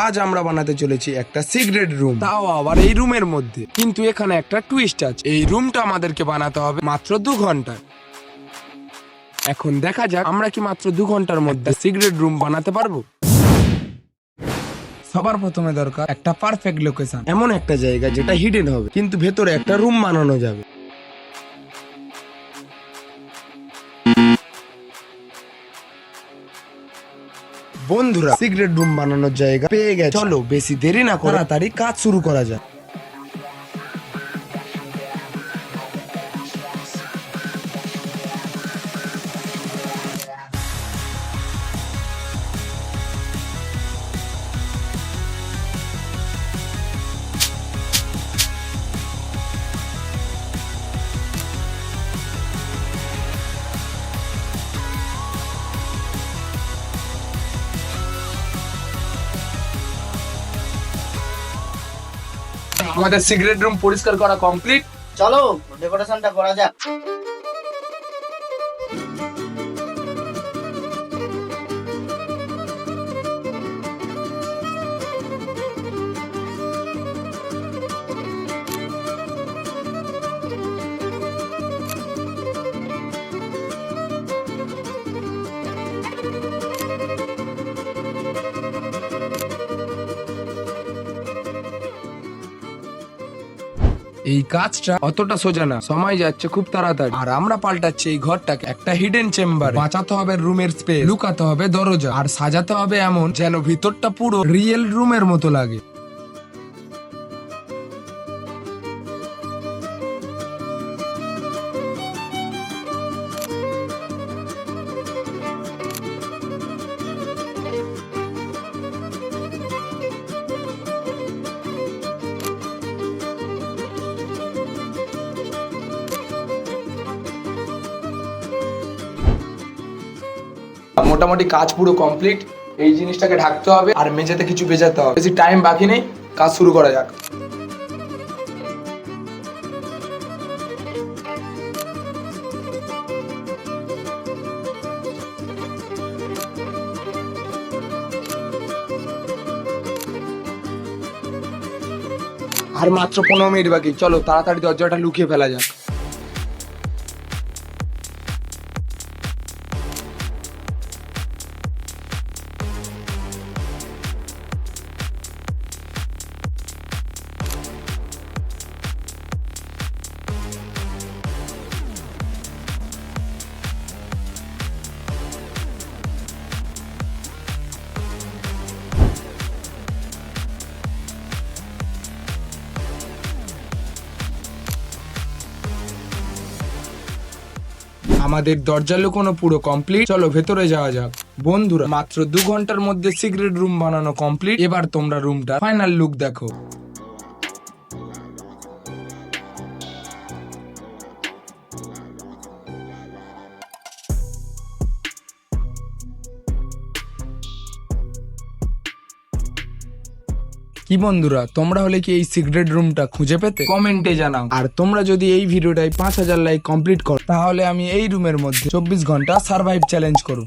আজ আমরা বানাতে চলেছি একটা সিক্রেট রুম, তাও আবার এই রুমের মধ্যে। কিন্তু এখানে একটা টুইস্ট আছে, এই রুমটা আমাদেরকে বানাতে হবে মাত্র 2 ঘন্টা। এখন দেখা যাক আমরা কি মাত্র 2 ঘন্টার মধ্যে সিক্রেট রুম বানাতে পারবো। সবার প্রথমে দরকার একটা পারফেক্ট লোকেশন, এমন একটা জায়গা যেটা হিডেন হবে কিন্তু ভেতরে একটা রুম বানানো যাবে। বন্ধুরা, সিক্রেট রুম বানানোর জায়গা পেয়ে গেছে, চলো বেশি দেরি না করে তাড়াতাড়ি কাজ শুরু করা যাক। আমাদের সিক্রেট রুম পরিষ্কার করা কমপ্লিট, চলো ডেকোরেশনটা করা যাক। এই কাজটা অতটা সোজা না, সময় যাচ্ছে খুব তাড়াতাড়ি। আর আমরা পাল্টাচ্ছি এই ঘরটাকে একটা হিডেন চেম্বার। বাঁচাতে হবে রুমের স্পেস, লুকাতে হবে দরজা, আর সাজাতে হবে এমন যেন ভিতরটা পুরো রিয়েল রুমের মতো লাগে। মোটামুটি কাজ পুরো কমপ্লিট। এই জিনিসটাকে ঢাকতে হবে আর মেঝেতে কিছু ভেজাতে হবে। বেশি টাইম বাকি নেই, কাজ শুরু করা যাক। আর মাত্র 15 মিনিট বাকি, চলো তাড়াতাড়ি দরজাটা লুকিয়ে ফেলা যাক। আমাদের দরজা লুকোনো পুরো কমপ্লিট, চলো ভেতরে যাওয়া যাক। বন্ধুরা, মাত্র 2 ঘন্টার মধ্যে সিক্রেট রুম বানানো কমপ্লিট। এবার তোমরা রুমটা ফাইনাল লুক দেখো। কি বন্ধুরা, তোমরা হলে কি এই সিক্রেট রুমটা খুঁজে পেতে? কমেন্টে জানাও। আর তোমরা যদি এই ভিডিওটায় 5000 লাইক কমপ্লিট করো, তাহলে আমি এই রুমের মধ্যে 24 ঘন্টা সার্ভাইভ চ্যালেঞ্জ করব।